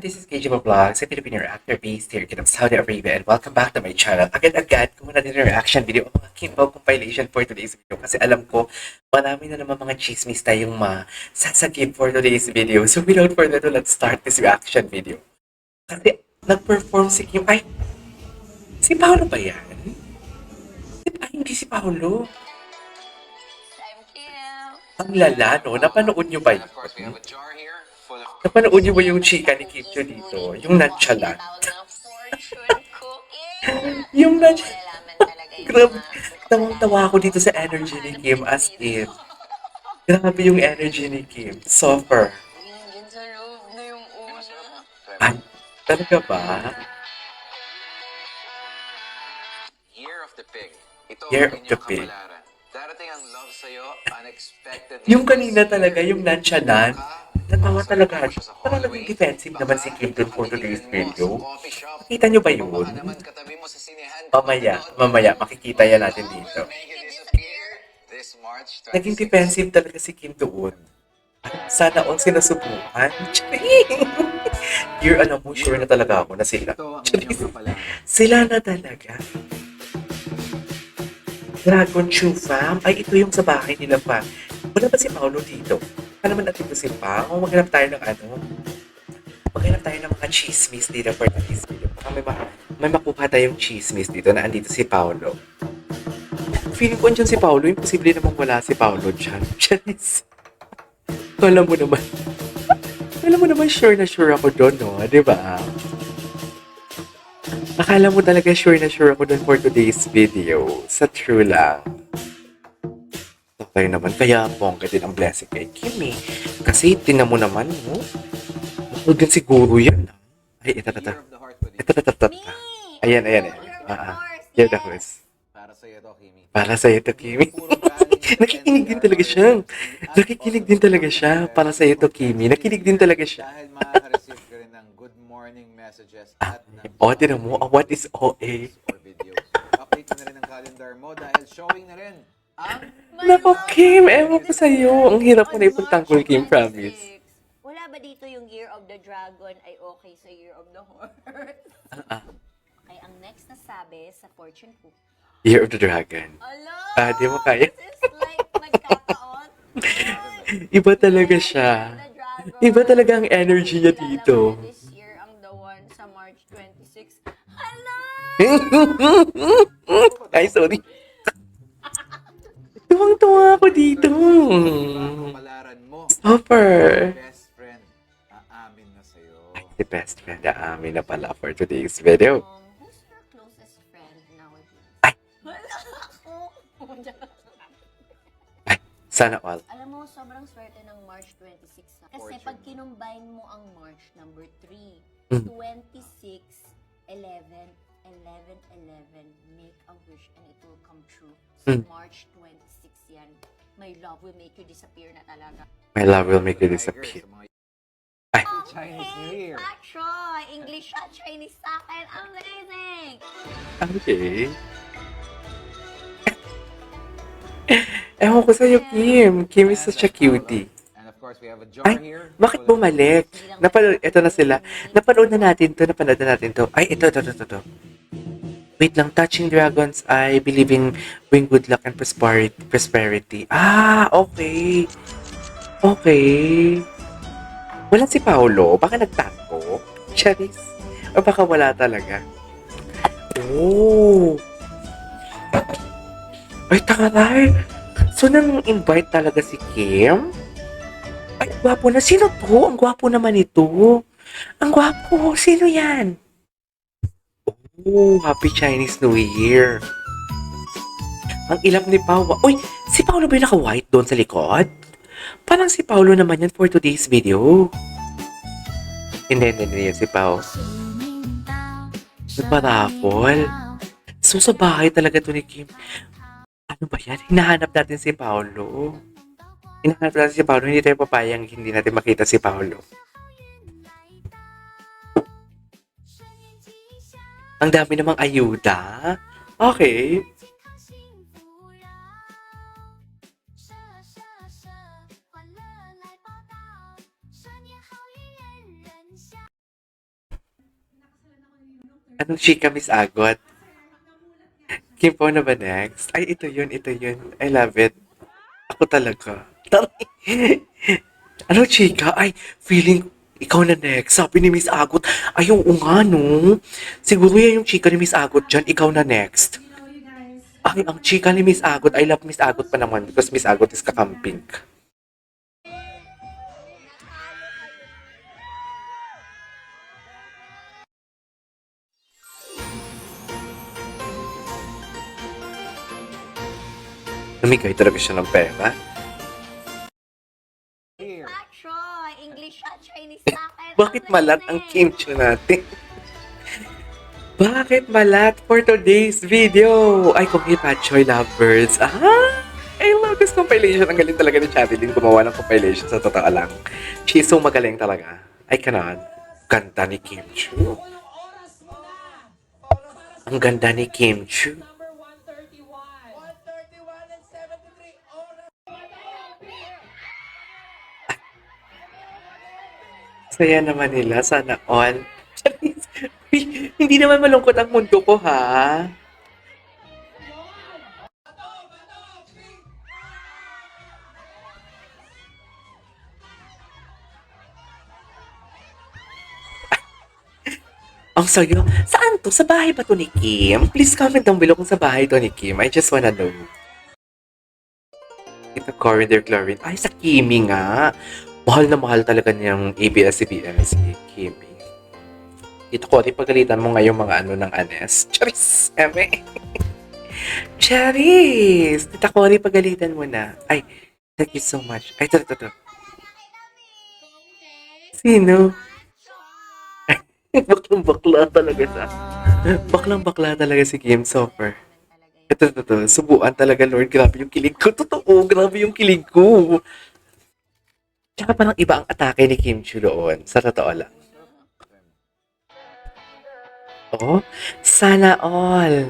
this is KJ Vlog, sa Filipino actor based here in Saudi Arabia, and welcome back to my channel. Agad-agad, kung na din yung reaction video ang mga Kimbo compilation for today's video kasi alam ko, marami na naman mga chismis tayong masasagip for today's video. So without further ado, let's start this reaction video. Kasi nag-perform si Kim, ay, si Paolo ba yan? Ay, hindi si Paolo. Ang lala, no? Napanood nyo ba yun? Napanood niyo ba yung chika ni Kim Chiu dito? Yung nonchalant. Yung nonchalant. Grabe. Tawang-tawa ako dito sa energy ni Kim as in. Grabe yung energy ni Kim. Suffer. Ay, talaga ba? Year of the Pig. Ito Year ang of the inyong Pig. kapalaran. Darating ang love sa'yo, unexpected. Yung kanina talaga, yung nonchalant, natawa talaga. Parang naging defensive naman si Kim dun for today's video. Nakita nyo ba yun? Mamaya, makikita yan natin dito. Naging defensive talaga si Kim doon. Sana all sinusubukan. You're alam mo, sure na talaga ako na sila. Sila na talaga. Dragon Chew Fam? Ay, ito yung sa bahay nila pa. Wala ba si Paolo dito? Ano naman natin si Pao? Maghanap tayo ng ano? Maghanap tayo ng mga chismis dito for today's video. Baka may makuha tayong chismis dito na andito si Paolo. Feeling ko andyan si Paolo, imposible namang wala si Paolo dyan. Charis. Alam mo naman sure na sure ako doon, no? Diba? Akala mo talaga sure na sure ako doon for today's video. Sa true lang. Okay naman. Kaya bongga din ang blessing kay Kimi. Kasi tinan mo naman, no? Huwag siguro yan. Ay, ito. Ayan. You're the host. Para sa'yo to, Kimi. Para sa'yo to, Kimi. Nakikinig din talaga siya. Nakikinig din talaga siya. Para sa'yo to, Kimi. Nakikinig din talaga siya. Dahil makaka-receive ka rin ng good morning messages at ng Tinan mo. What is OA? or videos. Update na rin ang calendar mo dahil showing na rin ang Nako, Kim. Ewan ko sa'yo. Ang hirap mo na ipagtanggol, Kim. Promise. Wala ba dito yung Year of the Dragon ay okay sa Year of the Horse? Okay, ang next na sabi sa fortune book. Year of the Dragon. Ala! Di mo kaya? This is like nagkataon. Iba talaga siya. Iba talaga ang energy niya dito. This year ang the one sa March 26. Hala! Ay, sorry. Tuwang-tuwa ako dito. kapalaran mo. Super. Best friend, aamin na sa'yo. The best friend na amin na pala for today's video. Who's your closest friend nowadays? Ay. Hala! Ako! Sana all. Alam mo, sobrang swerte ng March 26. Kasi pag kinumbine mo ang March number 3, 26, 11, 11, 11, make a wish and it will come true. So March 26 yan. My love will make you disappear na talaga. My love will make you disappear. Ay. Chinese New Year. Patroy! English at Chinese sa akin. Amazing! Okay. Ewan ko sa'yo, Kim. Kim is such a cutie. And of course, we have a jar Ay, here. bakit bumalik? Ito na sila. Napanood na natin to. Ay, ito. Wait lang, touching dragons, I believe in bring good luck and prosperity. Ah, okay. Okay. Wala si Paolo? Baka nagtango? Charis? O baka wala talaga? Oh. Ay, taray. So, nang-invite talaga si Kim? Ay, gwapo na. Sino to? Ang gwapo naman ito. Ang gwapo. Sino yan? Oh, Happy Chinese New Year. Ang ilap ni Pao. Uy, si Paolo ba yung naka-white doon sa likod? Parang si Paolo naman yan for today's video. Hindi yan si Pao. Nagparapol. So, sa bahay talaga to ni Kim. Ano ba yan? Hinahanap natin si Paolo. Hindi tayo papayang hindi natin makita si Paolo. Ang dami namang ayuda. Okay. Anong chika, Miss Agot? Kim Pao na ba next? Ay, ito yun, ito yun. I love it. Ako talaga. Ano, chika? Ay, feeling ikaw na next. Sabi ni Miss Agot. Ay, oo nga, no? Siguro yan yung chika ni Miss Agot dyan. Ikaw na next. Ay, ang chika ni Miss Agot. I love Miss Agot pa naman because Miss Agot is kakamping. Namigay talaga siya ng pera. Here. Pachoy! English at Chinese sa akin. Bakit malat ang kimchi natin? Bakit malat for today's video? Ay, kung Pachoy lovers. I love this compilation. Ang galing talaga ni Charilyn gumawa ng compilation sa totoo lang. She's so magaling talaga. I cannot. Ganda ni Kim Chu. Ang ganda ni Kim Chu. Saya naman nila. Sana all. Hindi naman malungkot ang mundo ko, ha? Ang sayo. Saan to? Sa bahay ba to ni Kim? Please comment down below kung sa bahay to ni Kim. I just wanna know. Ito, Corridor Chlorine. Ay, sa Kimi nga. Mahal na mahal talaga niyang ABS-CBN si Kimi. Ito ko, pagalitan mo ngayong mga ano ng Anes. Charis! Eme! Charis! Tita Cory, pagalitan mo na. Ay, thank you so much. Ay, ito. Sino? Baklang-bakla talaga siya. Baklang-bakla talaga si Kim Sofer. Ito. Subuan talaga, Lord. Grabe yung kilig ko. Totoo, grabe yung kilig ko. Tsaka parang iba ang atake ni Kim Chu doon. Sa totoo lang. Oh, sana all.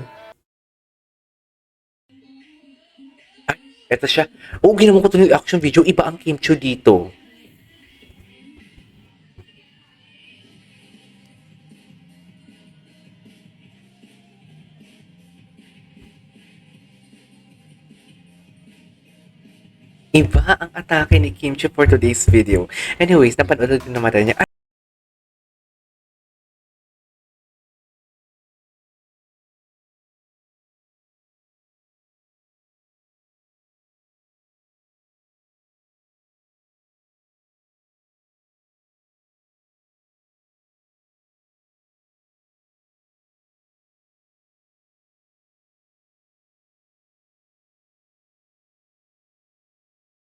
Ay, eto siya. Oh, ginawa ko ito yung reaction video. Iba ang Kim Chu dito. Iba ang atake ni Kim Chu for today's video. Anyways, napanood din naman niya.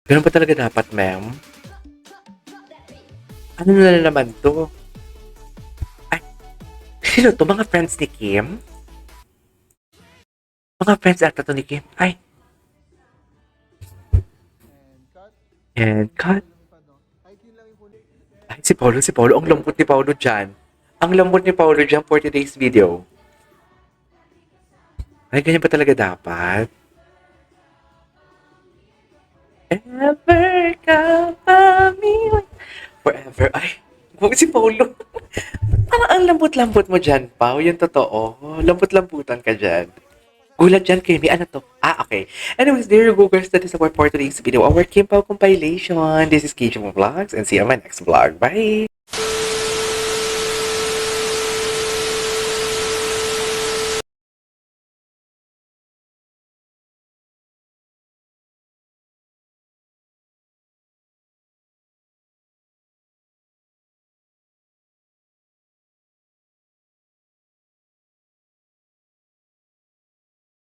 Ganun pa talaga dapat, ma'am? Ano na naman to? Ay, sino to? Mga friends ni Kim? Mga friends ata to ni Kim? Ay. And cut. Ay, si Paolo. Ang lambot ni Paolo dyan. Ang lambot ni Paolo dyan for today's video. Ay, ganyan pa talaga dapat. Ever ka forever. Ay, huwag si Paolo. Parang ang lambot-lambot mo dyan, Pao. Yung totoo. Lambot-lambutan ka dyan. Gulat dyan, Kimi. Ano to? Okay. Anyways, there you go, guys. That is our for today's video. Our Kim Pao compilation. This is Kim Vlogs and see you on my next vlog. Bye!